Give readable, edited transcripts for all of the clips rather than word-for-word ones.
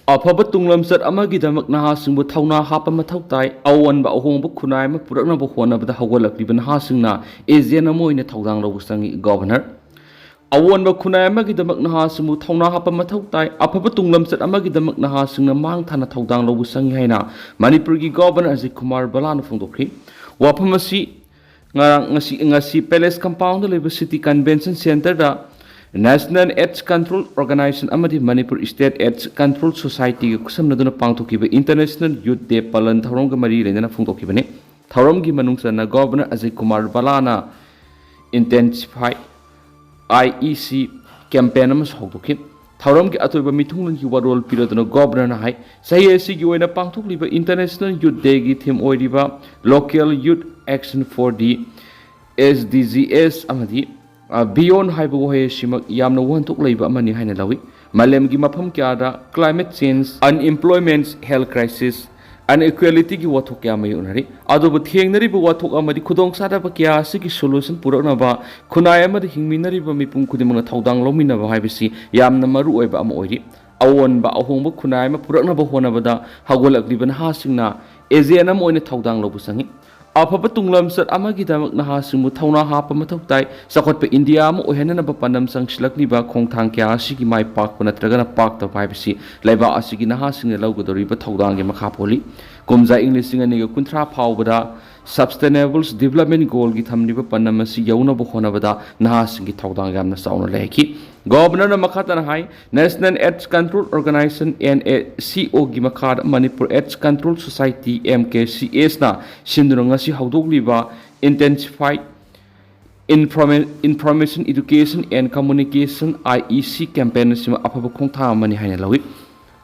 अफब तुंगलमचत अमगिदमक नहासिंगबु थौना हापा मथौ ताई अवनबा अहोंगबु खुनाय म पुरकनबु होनबदा हौगलक्लिबा नहासिंगना एजेंट अमा ओइना थौदांग लौबु संगी गवर्नर अवनबा खुनाय अमगिदमक नहासिंगबु थौना हापा मथौ ताई अफब तुंगलमचत अमगिदमक नहासिंगना मांग थाना थौदांग लौबु संगी हाइना मणिपुरगी गवर्नर अजित कुमार बलाना फोंदोखरि वाफम असि ngasi पैलेस कंपाउंड लेबु सिटी कन्वेंशन सेंटर दा National AIDS Control Organization amadi Manipur State AIDS Control Society ki kusamnaduna pangthokiba International Youth Day palan thauram ga mari lenana phungtokibane thauram gi manungsana Governor Ajay Kumar Balana intensify IEC campaign am hokdoki thauram gi atoiba mithunglan ki warol piraduna governor na hai sahi esi gi oina pangthokliba International Youth Day gi theme oiriba Local Youth Action for the SDGs amadi Beyond haibu wahe shimak yamna wantuk leiba amani haina lawi malem gi mafam kyada climate change unemployment health crisis inequality gi wathok kya mai unari adu bu thengnari bu wathok amadi khudong sada ba kya sigi solution purakna ba khunai amadi hingminari ba mipum khudimang thaudang lomina ba haibisi yamna maru oiba am oiri awon ba ahong bu khunai ma purakna ba hona bada hagolak liban ha singna ejenam oine thaudang lobu sangi अफब तुंगलमचत अमगिदमक नहासिंगबु थौना हापा मथौ ताई सखोटप India म ओहेनना बपनम संगसिलकलिबा खोंथांग क्या आसिगी माइ पाकप नत्रगना पाकत पाइबसी लैबा आसिगी नहासिंगने लौगदोरिबा थौदांगे मखा पोली कुमजा इंग्लिशिंग अनिगा कुंथ्रा फावबदा sustainable development goal की थमनिबा पन्नम असि यौनबो होनबदा नहासिंगी थौदांग यामना साउना लेखि गवर्नर मखातन हाई national AIDS control organisation NACO की मखाद Manipur AIDS control society MKCS ना सिंदुरंगसी हौदोगलिबा intensified information education and communication IEC campaign सिमा अफब खोंथा मनि हाइना लवी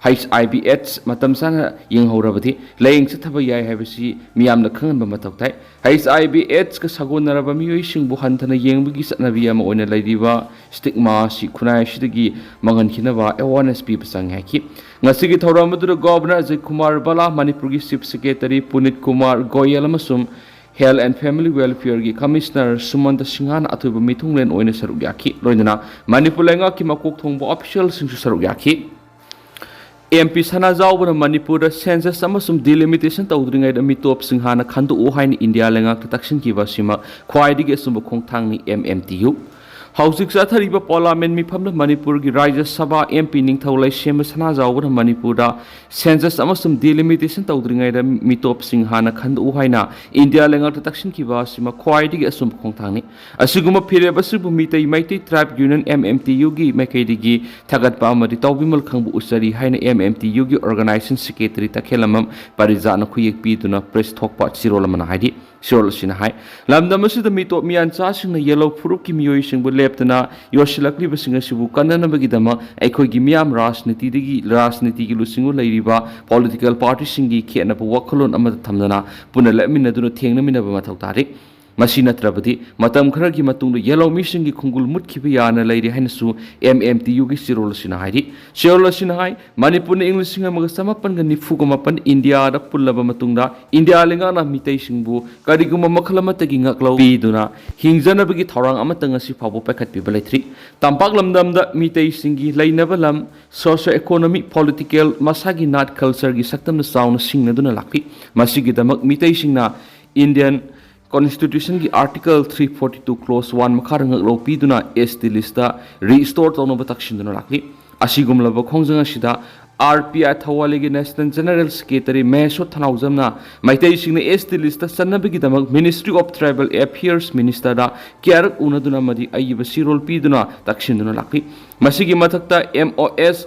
HIV/AIDS matam sana yeng horabati laying sa thaba yai habisi miyamna khanganba mataw tai HIV/AIDS ka sagonaraba miyoi singbu hanthana yengbugi satnabi ama oina laidiba stigma si khunai sidagi mangan khinaba awareness pi pasang haki ngasigi thoramadu governor Ajay Kumar Bala Manipur gi chief secretary Punit Kumar Goyal amasum Health and Family Welfare gi Commissioner Sumanta Singhana athuba mithunglen oina saruk yaki loinana Manipur lenga ki makok thongbo official singsu saruk yaki MP Sana Zawbana Manipur census amasum delimitation tawdringai da mitop singhana khandu o hain India lenga takshin ki basima khwaidigi asumba khongthang ni MMTU Housing Sathariba Parliament mifamna Manipur gi Rajya Sabha MP ningthaulai sema Sana Zawbana Manipur da census amasum delimitation tawdringai da mitop singhana khandu o haina India lenga takshin ki basima khwaidigi asumba khongthang ni asiguma phireba sibu mitai maitai tribe union MMTU gi mekaidigi thagatpa amadi tawbimal khangbu usari haina MMTU gi organization secretary takhelamam parijana khuyek pi duna press thokpa chirolamana haidi Sirol sina hai lamdam asida mitop mian cha singna yellow furup ki miyoi singbu leptana yosilakli basinga sibu kanana bagidama aikoi gi miam rajniti gi lusingu leiriba political party singi khena bu wakhalon amada thamdana punalamina duna thengna mina ba mathau tari Masina trabadi matam khara ki matung yellow mission gi khungul mut ki yana lairi hainasu MMTU gi sirol sina haidi sirol sina hai Manipur na English singa maga samapan ga nifu ga mapan India da pullaba matung da India lenga na mitai singbu kari guma makhalama tagi ngaklau pi duna hingjana bagi thorang amatanga si phabo pakhat pi balaitri tampak lamdam da mitai singi lainaba lam socio economic political masagi nat culture gi saktam na sound singna duna lakpi masigi damak mitai singna Indian Constitution ki Article 342 Clause 1 makharang lopi duna ST lista restore tono batakshin duna lakli asigum laba khongjanga sida RPI thawaligi National General Secretary Meso Thanaujamna maitai singna ST lista sanabigi damak Ministry of Tribal Affairs Minister da kyarak unaduna madi ayiba sirol pi duna takshin duna lakli masigi mathakta MOS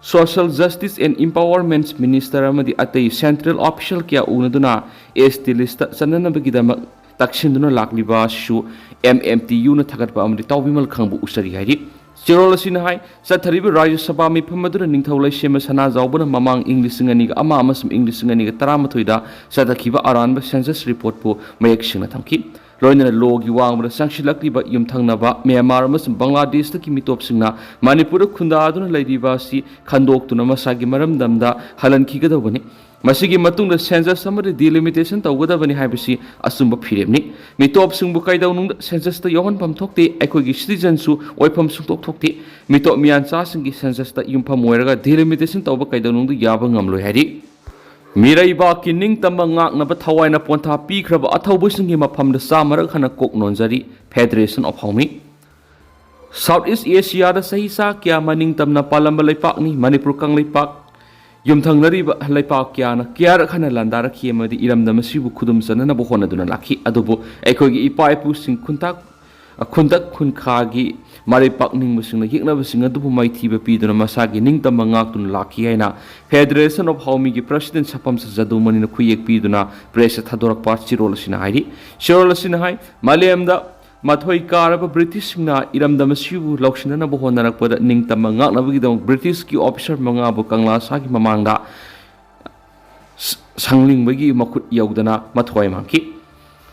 Social Justice and Empowerment Minister amadi atai Central Official kya unaduna ST lista sanana bagidama takshinduna lakliba shu MMTU na thagatpa amadi tawbimal khangbu usari haidi Sirol asina hai sathariba Rajya Sabha miphamaduna ningthaulai sema Sana Zawbana mamang English ngani ga ama amasum English ngani ga 13 da sadakhiba aranba census report pu mayak singna thamki loina logi wangbra sangshilakli ba yumthangnaba Myanmar amasung Bangladesh ta ki mitopsingna Manipur khunda aduna laidiba si khandok tuna masagi maramdamda halan khigadawani masigi matungda census samari delimitation tawgadabani haibasi asumba phiremni mitop singbu kaidawung census ta yohan pam thokte aikogi citizen su oipam sungtok thokte mitop miancha singi census ta yumpham moiraga delimitation tawba kaidawung yaba ngamloi hari Miraiba ki ningtamba ngaknaba thawaina pontha pikhraba athaubusingi mafamda samarak hana kok nonjari Federation of Haumi Southeast Asia da sahi sa kya maningtamna palamba laipakni Manipur kang laipak yumthangnariba laipak kya na kya khana landara khiamadi iramda masibu khudum sanana bo honaduna lakhi adubu ekogi ipaipu sing khuntak khunkhagi maripak ningmusingna hiknabasing adubu maithiba piduna masagi ningtamba ngaktun lakhi haina Federation of Haumi gi President Sapam Sajadu manina khuyek piduna press thadorak part chirolsina hairi chirolsina hai malemda Mathoi karaba British na iramda masibu laukshinana bo honarakpada ningtamba ngaknabagi dong British ki officer manga bo kangla sagi mamangda sanglingбаги makut yaudana mathoi mangki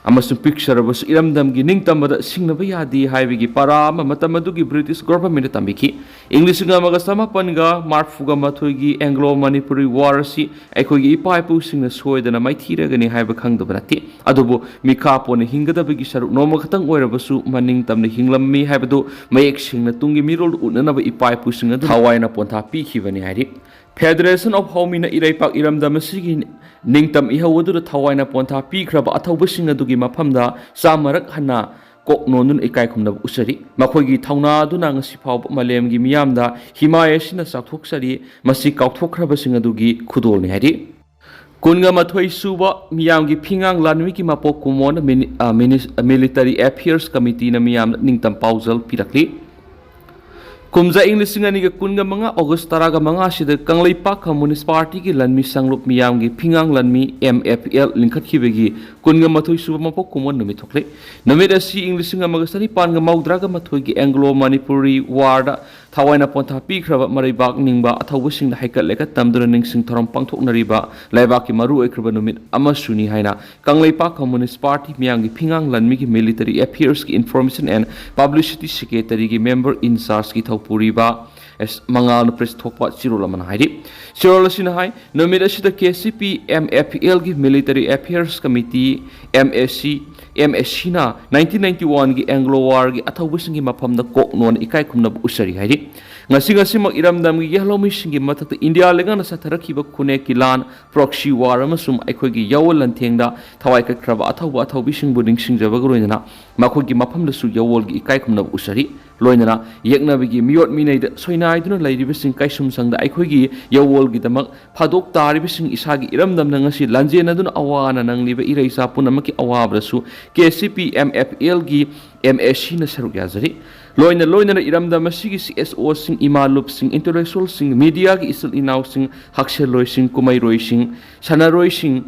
amasung picture bus iramdam gi ningtambada singnaba yadi haibigi parama matamadugi British government tambiki English nga maga samapanga marfuga mathoi gi Anglo Manipuri war si ekogi ipaipu singna soidana maithiragani haiba khangdabanati adubu mikapone hingadabagi saru noma khatang oirabasu maningtamna hinglammi haibadu mayek singna tungi mirol unanaba ipaipu singa thawaina pontha pikhibani hairi Federation of Haumi na iraipak iramdam asigi ningtam ihawadu thawaina pontha pikhraba athawbasing adugi mafamda samarak hana kok nonun ikai khumna usari makhogi thauna duna ngasi phau malemgi miyamda himayasina sakthok masi kauthokhrabasing adugi khudolni hari kunga mathoi suba miyamgi phingang lanwi ki mapok kumon military affairs committee na miyam ningtam pauzal pirakli Kumza English nga niga kunga mga August taraga mga sida Kanglaipak Communist Party ki lanmi sanglup miyamgi pingang lanmi MFL lingkat kibegi kunga mathoy suba mapok kumon numit thokle numit asi English nga magasani pan nga maudraga mathoy gi Anglo Manipuri war da thawaina pontha pikhraba maribak ningba athawbasing da haikat lekat tamduna ningsing thoram pangthoknariba laibak ki maru ekraba numit amasuni haina Kanglaipak Communist Party miyamgi pingang lanmi ki military affairs ki information and publicity secretary ki member in charge ki puriba es mangal press thokpa chirula man hairi chirula sin hai nomida sida KCP MFL gi military affairs committee MSC na 1991 gi Anglo war gi athawbising gi mafamda kok non ikai khumna usari hairi ngasi mak iramdam gi yahlomi sing gi mathak India lenga na satharakhiba khune kilan proxy war amasum aikhoi gi yawol lanthengda thawai ka kraba athawbising buding sing jabagroina makhoi gi mafamda su yawol gi ikai khumna usari loinana yeknabigi miyot minaida soinaiduna lairibising kaisum sangda aikhoigi yawol gi damak phadok taribising isagi iramdamna ngasi lanjenaduna awana nangliba ireisa punamaki awabrasu KCP MFL gi MSC na saruk yazari loinana iramdam asigi CSO sing imalup sing intellectual sing media gi isul inaw sing hakseloi sing kumairoi sing sanaroi sing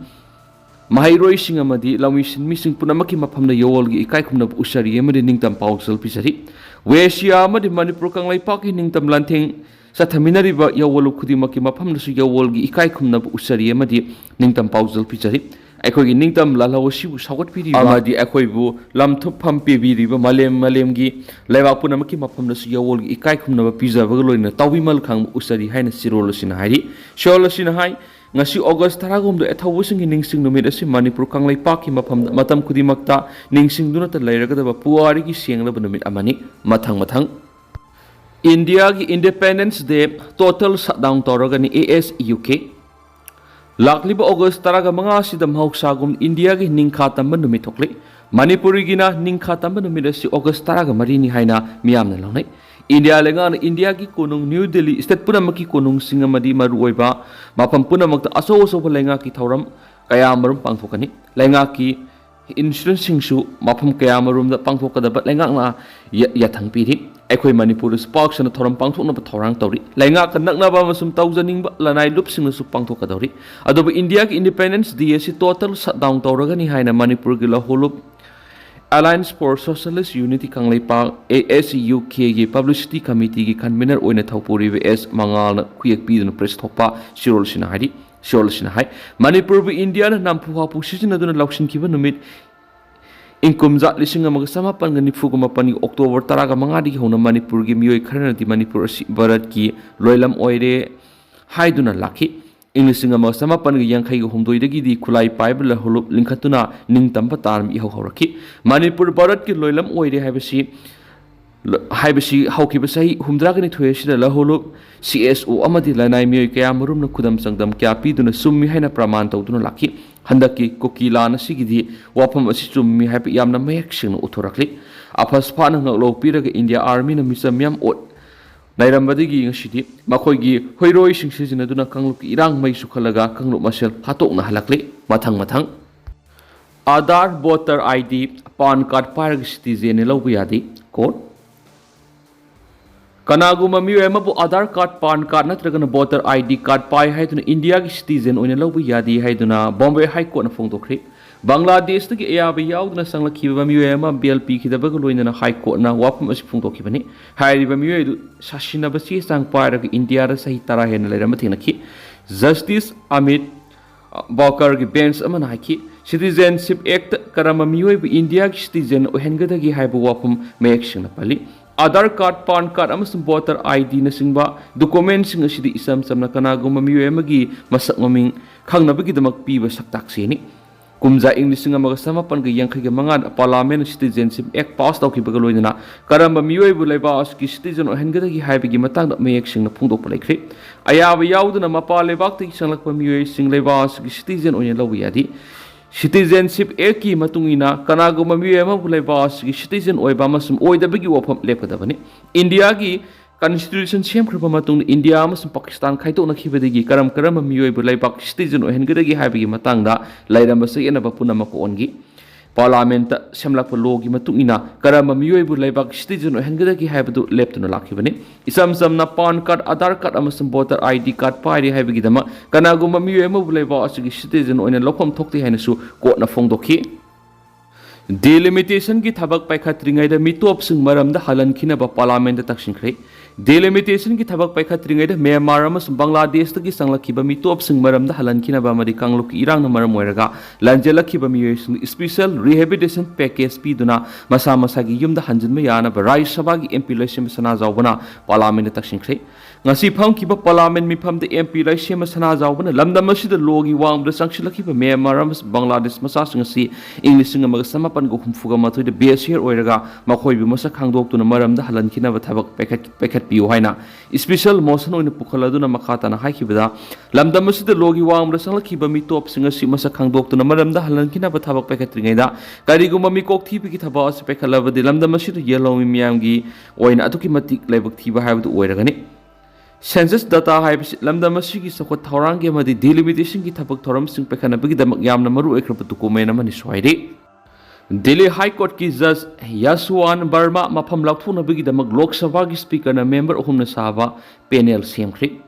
Mahairoi sing amadi lamishin mising punamaki maphamna yawol gi ikai khumna usari amadi ningtam pausal pisari Wesia amadi Manipur Kanglaipak ningtam lantheng sathaminariba yawol khudimaki maphamna su yawol gi ikai khumna usari amadi ningtam pausal pisari aikoi gi ningtam lalawasi bu sagot piri amadi aikoi bu lamthup pham pibiriba malem gi laibak punamaki maphamna su yawol gi ikai khumna pizaba loina tawimal khang usari haina sirolosina hairi sholosina hai ngasi August taragom do ethawusing ningsing numit asi Manipur Kanglaipak ki mafam matam khudimakta ningsing duna ta lairagadaba puari ki senglaba numit amani mathang India ki Independence Day total shutdown toragani ASUK lakliba August taraga mga sidam hausagum India ki ningkha tamba numit thokle Manipuri gina ningkha tamba numit asi August taraga marini haina miyamna lawnai India lengan India ki konung New Delhi state punamaki konung singamadi maruoiba mapam punamakta aso lenga ki thauram kaya marum pangthokani lenga ki insurance singsu mapam kaya marum da pangthokadaba lenga na yathang piri aikoi Manipur spark sana thoram pangthokna thorang tawri lenga ka nakna ba masum tawjaning ba lanai lup sing su pangthokadawri adobo India ki independence day si total shutdown tawragani haina Manipur gi laholup Alliance for Socialist Unity Kanglaipak ASUK gi Publicity Committee gi convener oina thaupuri VS mangal khuyak pi dun press thokpa sirol sina hai Manipur bu India na nampu hapu sijina dun lauksin kiba numit इंकुमजा लिसिंग अमग समापन निफुग मपन October 15 होना मणिपुर की मियोय खरनदी मणिपुर भारत की लोयलम ओइरे हाइदुना lucky ing लिसिंग अमग समापन यांखै हुमदोइदगी खुलाई पाइब लहुलुप लिंखतुना निंगतंब तारम इहौ हौरखी मणिपुर भारत की लोयलम ओइरे हाइबसी हौखिब सही हुमद्रागनि थोयसिदा लहुलुप CSO अमदि लनाय मियोय कया मरुमन खुदम संगदम क्या पीदुना सुम्मी हैना प्रमाण तौदुना लाखी हंदकी कुकी लान सिगिदी वाफम असि चुम्मी हाइब यामना मयक सिंग उथोरखली अफस फाना ngaklo piraga India Army na misam yam ot nairambadigi ngasidi makhoi hoiroi singsijina duna kangluk irang mai sukhalaga kanglu masel hatok na halakli mathang Aadhaar voter ID pan card parag citizen ne lobu yadi code Kanaguma miyoyamabu Aadhaar card pan card natragana voter ID card pai haiduna India ki citizen oina lobu yadi haiduna Bombay High Court na phongdokri Bangladesh ki ayaba yaudna sanglakhiba miyoyama BLP khidabaga loinana High Court na wapam asi phongdokhibani hairiba miyoydu sashinaba si sang pairaga India ra sahi tara hena lerama thinakhi Justice Amit Bakar ki bench amana haki Citizenship Act karama miyoybu India ki citizen ohengadagi haiba wapam mayakshina pali Aadhaar card, pan card, amasung voter ID na singba documents sing asidi isam samna kanaguma miyoyamagi masak maming khangnabagi damak piba saktaksini kumza English nga magasama pan ga yangkhay mga Parliamentary Citizenship Act pass tawkibaga loinana karamba miyoybu laibas ki citizen ohengadagi haibagi matangda mayak sing na phungdok palaikri ayaba yawduna mapa laibak ti sanglakpa miyoy sing laibas ki citizen oyen lawi yadi Citizenship Act ki matungina kanaguma miyoyama laibas ki citizen oiba masum oidabagi wafam lepkadabani India ki constitution semkhriba matung India amasum Pakistan khaitokna khibadagi karam miyoybu laibak citizen ohengadagi haibagi matangda lairamba sayenaba punamako ongi Parliament semlakpa logi matungina karamba miyoybu laibak citizen ohengadagi haibadu leptuna lakhibani isam samna pan card Aadhaar card amasum voter ID card pairi haibagi dama kanaguma miyoyama laibak asigi citizen oina lokhom thokti hainasu court na phongdokhi delimitation ki thabak paikhatringaida mitop sing maramda halankhina ba Parliament da taksinkhre delimitation ki thabak paikhatringaida Myanmar amasum Bangladesh tagi sanglakhiba mitop sing maramda halankhina ba mari kangluk irang na maram oiraga lanjelakhiba miyoy sing special rehabilitation package piduna masa gi yumda hanjinma yana ba Laisabi gi MP laisem sana jawbana Parliament da taksinkhre ngasi phangkiba Parliament mifam da MP laisem sana jawbana lamdam asida logi wangda sangsilakhiba Myanmar amasum Bangladesh masa sing asi English sing amaga samapan go humfuga matoi da base here oiraga makhoi bi masa khangdoktuna maramda halankhina ba thabak packet piu haina special motion oina pukhaladuna makhatana haikibada lamdam asida logi wangda sanglakhiba mi top singa si masa khangdoktuna maramda halankhina ba thabak packet ringaida kariguma mi kok thibi ki thaba as pekhalabadi lamdam asida yellow mi miyamgi oina atuki matik laibak thiba haibadu oiragani census data haibisi lamdam asigi sakot thaurangi amadi delimitation ki thabak thoram sing pekhanabagi damak yamna maru oikraba document amani soide Delhi High Court ki Judge Yaswan Verma mafam laukthunabagi damak Lok Sabha ki Speaker na member ohumna saba panel semkhri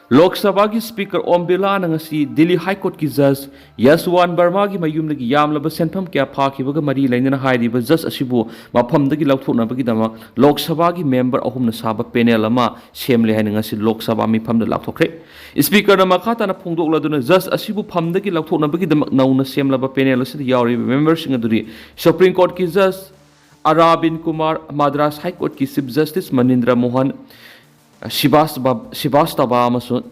Lok Sabha ki Speaker Om Birla na ngasi Delhi High Court ki Judge Yaswan Verma ki mayumnagi yamlaba senpham kya phakibaga mari lainana hairiba judge asibu mafamdagi laukthunabagi damak Lok Sabha ki member ohumna saba panel ama semle haina ngasi Lok Sabha mifamda laukthokre Speaker na makata na phongdokladuna judge asibu phamdagi laukthunabagi damak nauna semlaba panel asida yawriba members sing aduri Supreme Court ki Judge Arvind Kumar Madras High Court ki Chief Justice Manindra Mohan Shivastava amasun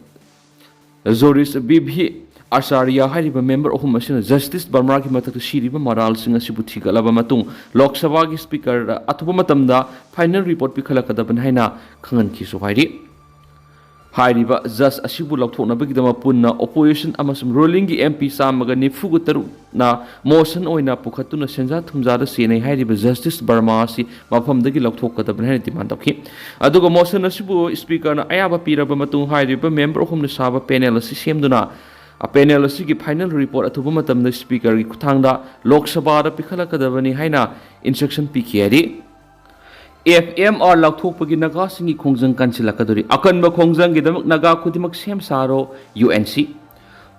Zoris Bibhi Acharya hairiba member ohum asina Justice Verma ki mathakta siriba maral sing asibu thigalaba matung Lok Sabha ki Speaker atuba matamda final report pikhalakadaban haina khangan ki so hairi hairiba judge asibu laukthoknabagi dama punna opposition amasum ruling gi MP samaga nifugu taru na motion oina pukhatuna senja thumja da senai hairiba Justice Verma si mafamdagi laukthokadaban haina demand tawki aduga motion asibu speaker na ayaba piraba matung hairiba member ohumna saba panel asi semduna a panel asi gi final report atuba matamda speaker gi kuthangda Lok Sabha da pikhalakadabani haina instruction pikhiari FMR laukthokpagi naga singi khongjang kansilakadori akanba khongjang gi damak Naga Khudingmak Sem saro UNC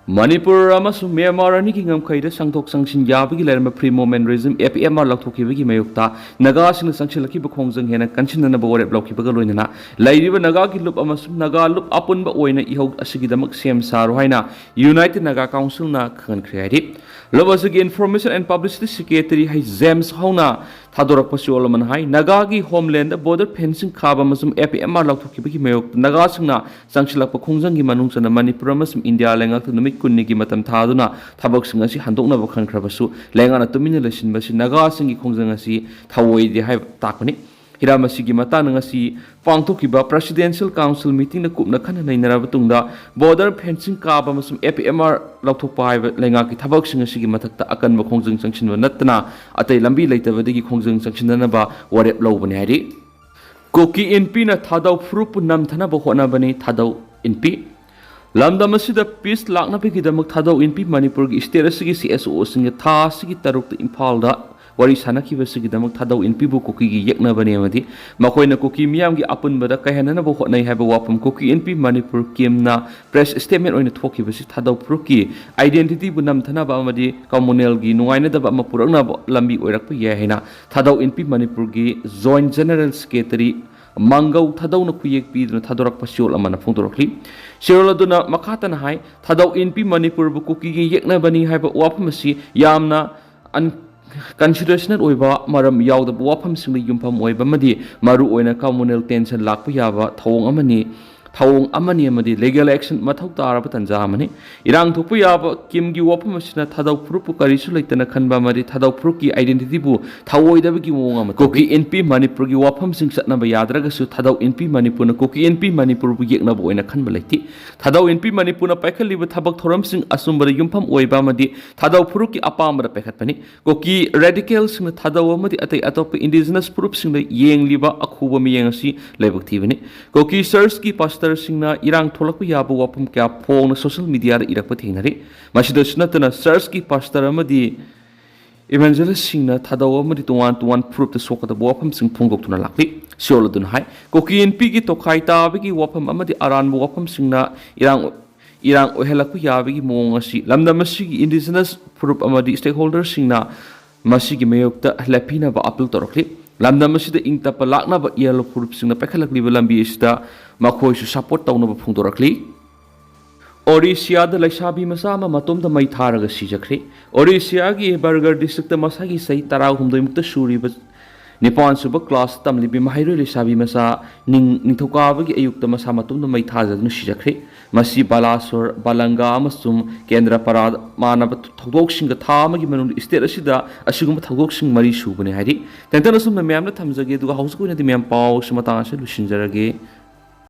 Manipur amasung Myanmar ani ki ngamkhaida sangthok sangsin yabagi lerma free movement regime APMR lakthokhibagi mayukta naga sing sangchilaki ba khongjang hena kanchinna ba ore blokhibaga loinana lairiba naga ki lup amasung naga lup apunba oina ihog asigi damak sem saro haina United Naga Council na khan khriari lobasagi information and publicity secretary hai James Hauna Thadorak Pasiolaman hai Nagagi homeland border fencing khaba masum APMR lakthokhibagi mayuk naga singna sangchilak ba khongjang gi manungsana Manipur amasum India lengak numit kunni gi matam thaduna thabak sing asi handokna ba khankhrabasu lengana tumina lesin basi naga singi khongjang asi thawoi de hai takani hiramasi gi matana ngasi pangthokiba presidential council meeting na kupna khana nainara batungda border fencing kaba masum APMR lathokpa hai lenga ki thabak sing asi gi mathakta akan ba khongjang sangchinwa natna atai lambi leitabadagi khongjang sangchinna ba warep lobani hari Kuki NP na thadau frup namthana ba hona bani thadau NP Lamdam asida peace lakna pe kidamak thadau NP Manipur gi state asigi CSO singa tha sigi taruk Imphal da wari sanaki basigi damak thadau NP bu Kuki gi yekna bani amadi makoina Kuki miyam gi apun bada kahana ba hotnai haba wapam Kuki NP Manipur kimna press statement oina thoki basi thadau pruki identity bu namthana ba amadi communal gi nuaina da ba mapurangna lambi oirak pa ya hena thadau NP Manipur gi joint general secretary Mangau thadau na kuyek pi na thadorak pasiol amana phongdorokli Sirol aduna makatan hai thadau NP Manipur bu Kuki gi yekna bani hai ba wapam asi yamna an consideration oiba maram yawda bu wapam singli yumpham oiba madi maru oina communal tension lakpa yaba thawong amani amadi legal action mathau taraba tanja amani irang thokpu yaba kim gi wapam asina thadau prupu karisu leitana khanba mari thadau pruki identity bu thawoidaba gi wong am Kuki NP Manipur gi wapam sing satna ba yadraga su thadau NP Manipur na Kuki NP Manipur bu yekna bu oina khanba leiti thadau NP Manipur na paikhali ba thabak thoram sing asumbara yumpham oiba madi thadau pruki apamra paikhatpani Kuki radicals na thadau amadi atai atop indigenous group sing la yengliba akhuba mi yengasi lebak thibani Kuki search ki pastor singna irang tholakpa yabu wapam kya phong social media ra irakpa thingnari masida sunatana search ki pastor amadi evangelist singna thadaw amadi tuan proof the sokada wapam sing phongdok tuna lakli siolodun hai Kuki NP gi tokhai ta bigi wapam amadi aran wapam singna irang ohelakpa yabigi mong asi lamdam asigi indigenous group amadi stakeholders singna masigi mayokta lapina ba appeal torokli lamdam asida ingtapa lakna ba yellow group singna pekhalakli ba lambi isda makhoi su support tawna ba phungdorakli Orisia da Laisabi macha ma matom da mai tharaga sijakri Orisia gi Bargar district da masagi sai tarau humdoi mukta suri ba Nipan suba class tamli bi mahairo Laisabi macha ningthoka ba gi ayukta macha matom da mai thajagnu sijakri masi balasur balanga amasum kendra parad manaba thogdok singa thama gi manung state asida asigum thogdok sing mari subane hari tentana sum na myam na thamjage du house ko na di myam paw sumata se lusinjarage